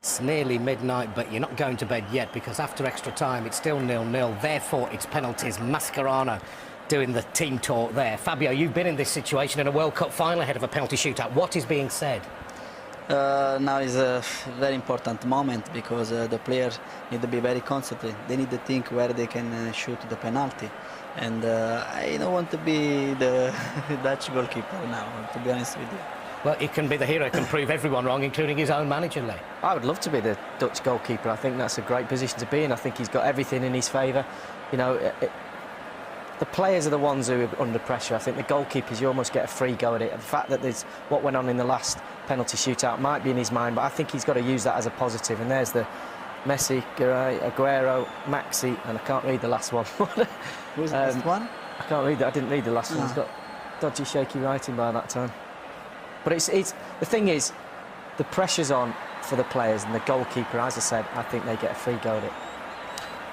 It's nearly midnight, but you're not going to bed yet, because after extra time it's still 0-0. Therefore, it's penalties. Mascherano doing the team talk there. Fabio, you've been in this situation in a World Cup final ahead of a penalty shootout. What is being said? Now is a very important moment, because the players need to be very concentrated. They need to think where they can shoot the penalty. And I don't want to be the Dutch goalkeeper now, to be honest with you. Well, he can be the hero, can prove everyone wrong, including his own manager, Lee. I would love to be the Dutch goalkeeper. I think that's a great position to be in. I think he's got everything in his favour. You know, the players are the ones who are under pressure. I think the goalkeepers, you almost get a free go at it. The fact that there's what went on in the last penalty shootout might be in his mind, but I think he's got to use that as a positive. And there's the Messi, Aguero, Maxi, and I can't read the last one. Who's the last one? I can't read that. I didn't read the last one. He's got dodgy, shaky writing by that time. But it's the thing is, the pressure's on for the players, and the goalkeeper, as I said, I think they get a free go at it.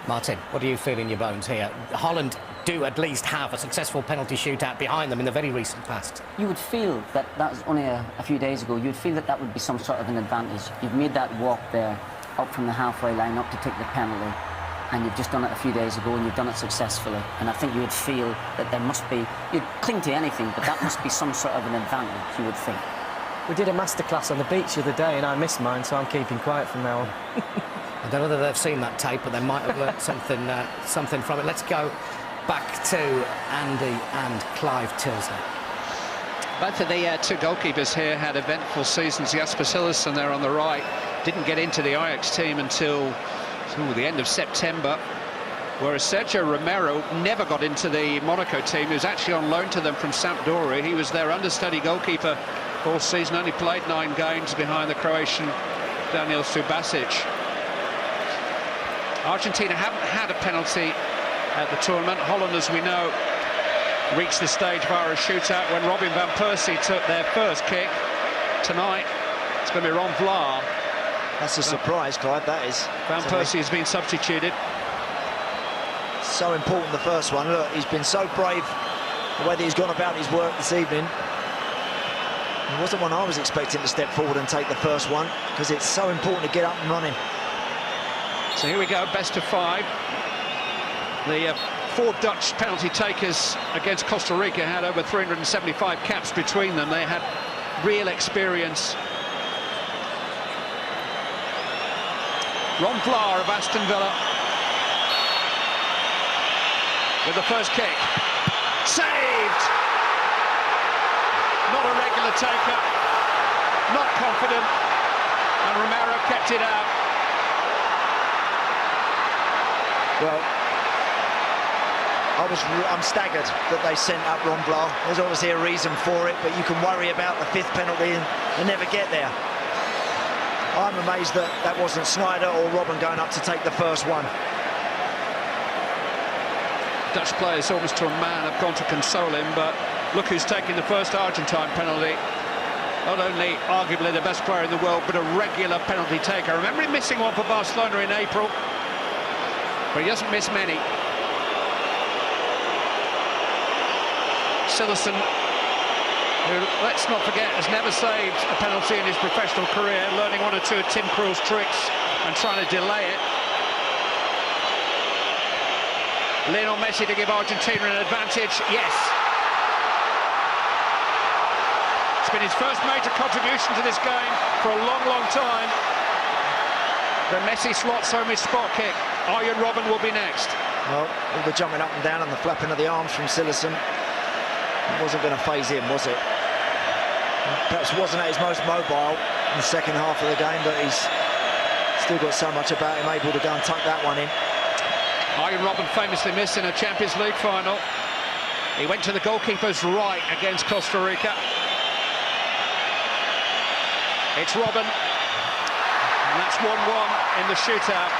Martin, what do you feel in your bones here? Holland do at least have a successful penalty shootout behind them in the very recent past. You would feel that was only a few days ago. You'd feel that that would be some sort of an advantage. You've made that walk there up from the halfway line up to take the penalty, and you've just done it a few days ago, and you've done it successfully. And I think you would feel that there must be, you'd cling to anything, but that must be some sort of an advantage, you would think. We did a masterclass on the beach the other day, and I missed mine, so I'm keeping quiet from now on. I don't know whether they've seen that tape, but they might have learnt something from it. Let's go back to Andy and Clive Tilsley. Both of the two goalkeepers here had eventful seasons. Jasper Cillessen there on the right didn't get into the Ajax team until the end of September, whereas Sergio Romero never got into the Monaco team. He was actually on loan to them from Sampdoria. He was their understudy goalkeeper all season, only played 9 games behind the Croatian Daniel Subasic. Argentina haven't had a penalty at the tournament. Holland, as we know, reached this stage via a shootout when Robin van Persie took their first kick. Tonight, it's going to be Ron Vlaar. That's a surprise, Clive, that is. Van Persie has been substituted. So important, the first one. Look, he's been so brave the way that he's gone about his work this evening. It wasn't one I was expecting to step forward and take the first one, because it's so important to get up and running. So here we go, best of 5. The 4 Dutch penalty takers against Costa Rica had over 375 caps between them. They had real experience. Ron Vlaar of Aston Villa with the first kick. Saved! Not a regular taker, not confident, and Romero kept it out. Well, I'm staggered that they sent up Ron Vlaar. There's obviously a reason for it, but you can worry about the 5th penalty and never get there. I'm amazed that that wasn't Sneijder or Robben going up to take the first one. Dutch players almost to a man have gone to console him, but look who's taking the first Argentine penalty. Not only arguably the best player in the world, but a regular penalty taker. Remember him missing one for Barcelona in April, but he doesn't miss many. Cillessen, who, let's not forget, has never saved a penalty in his professional career, learning 1 or 2 of Tim Krul's tricks and trying to delay it. Lionel Messi to give Argentina an advantage, yes. It's been his first major contribution to this game for a long, long time. But Messi slots home his spot kick. Arjen Robben will be next. Well, all the jumping up and down and the flapping of the arms from Cillessen, it wasn't going to faze him, was it? Perhaps wasn't at his most mobile in the second half of the game, but he's still got so much about him, able to go and tuck that one in. Arjen Robben famously missed in a Champions League final. He went to the goalkeeper's right against Costa Rica. It's Robben, and that's 1-1 in the shootout.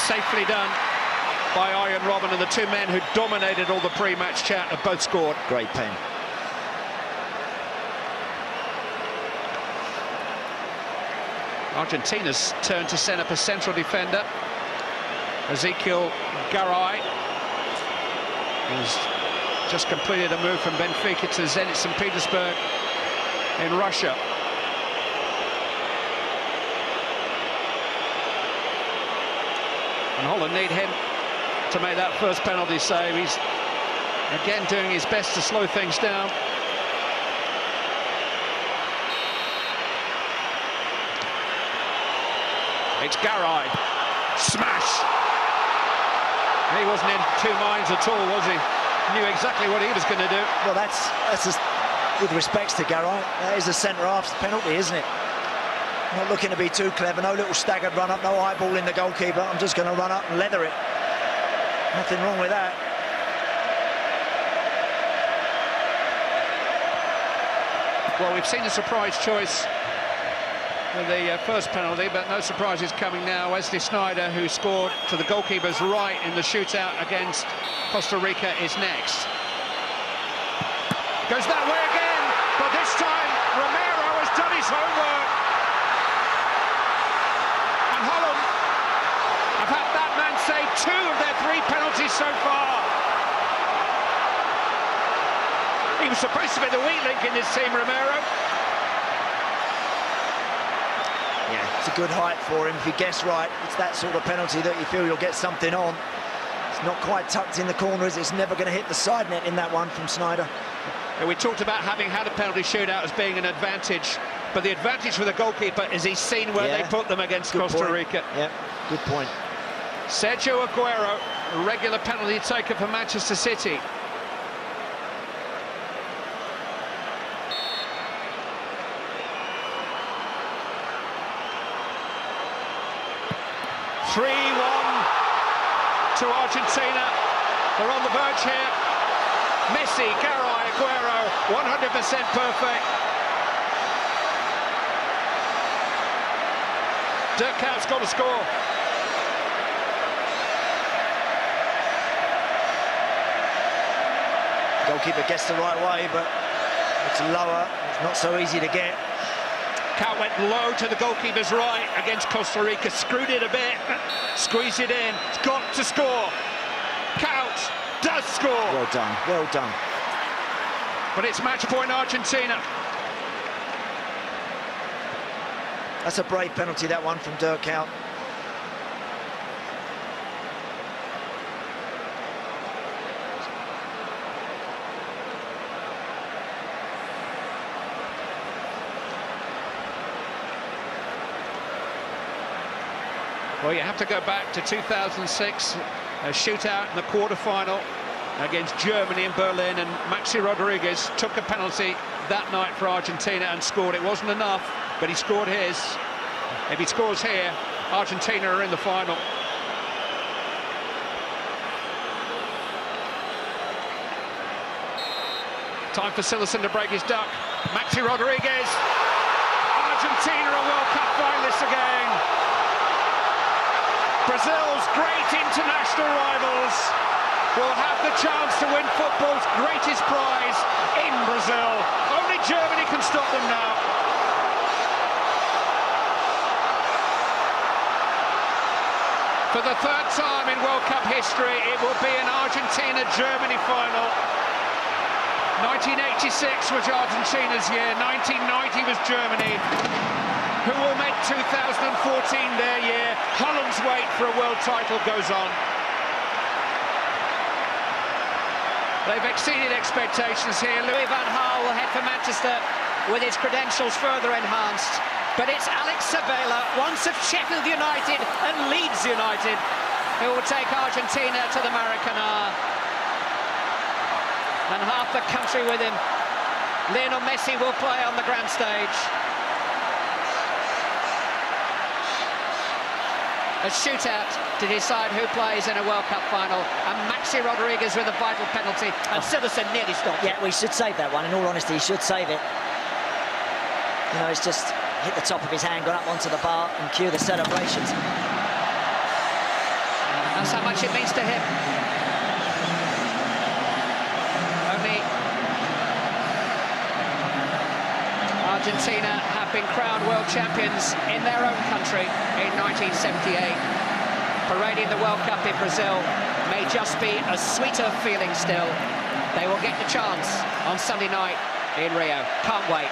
Safely done by Arjen Robben, and the 2 men who dominated all the pre-match chat have both scored. Great pen. Argentina's turn to send up a central defender. Ezekiel Garay has just completed a move from Benfica to Zenit St. Petersburg in Russia. And Holland need him to make that first penalty save. He's again doing his best to slow things down. It's Garay. Smash! He wasn't in two minds at all, was he? Knew exactly what he was going to do. Well, that's just, with respects to Garay, that is a centre-half's penalty, isn't it? Not looking to be too clever, no little staggered run-up, no eyeball in the goalkeeper. I'm just going to run up and leather it. Nothing wrong with that. Well, we've seen a surprise choice with the first penalty, but no surprises coming now. Wesley Sneijder, who scored to the goalkeeper's right in the shootout against Costa Rica, is next. Goes that way again, but this time Romero has done his homework. And Holland have had that man save 2 of their 3 penalties so far. He was supposed to be the weak link in this team, Romero. Yeah, it's a good height for him. If he gets right, it's that sort of penalty that you feel you'll get something on. It's not quite tucked in the corner, is it? It's never going to hit the side net in that one from Sneijder. Yeah, we talked about having had a penalty shootout as being an advantage, but the advantage for the goalkeeper is he's seen where they put them against Costa Rica. Yeah, good point. Sergio Aguero, a regular penalty taker for Manchester City. To Argentina. They're on the verge here. Messi, Garay, Aguero, 100% perfect. Dirk Kuyp's got to score. Goalkeeper gets the right way, but it's lower. It's not so easy to get. Kuyp went low to the goalkeeper's right against Costa Rica, screwed it a bit, squeezed it in. It's got to score. Kuyp does score. Well done, well done. But it's match point Argentina. That's a brave penalty, that one from Dirk Kuyp. Well, you have to go back to 2006, a shootout in the quarter-final against Germany in Berlin, and Maxi Rodriguez took a penalty that night for Argentina and scored. It wasn't enough, but he scored his. If he scores here, Argentina are in the final. Time for Sillerson to break his duck. Maxi Rodriguez. Argentina are World Cup finalists again. Brazil's great international rivals will have the chance to win football's greatest prize in Brazil. Only Germany can stop them now. For the 3rd time in World Cup history, it will be an Argentina-Germany final. 1986 was Argentina's year, 1990 was Germany. Who will make 2014 their year? Holland's wait for a world title goes on. They've exceeded expectations here. Louis van Gaal will head for Manchester with his credentials further enhanced. But it's Alex Sabella, once of Sheffield United and Leeds United, who will take Argentina to the Maracanã. And half the country with him. Lionel Messi will play on the grand stage. A shootout to decide who plays in a World Cup final, and Maxi Rodriguez with a vital penalty, and Sillerson nearly stopped. Yeah, we should save that one. In all honesty, he should save it. You know, it's just hit the top of his hand, gone up onto the bar, and cue the celebrations. That's how much it means to him. Only Argentina have been crowned world champions in their own country in 1978. Parading the World Cup in Brazil may just be a sweeter feeling still. They will get the chance on Sunday night in Rio. Can't wait.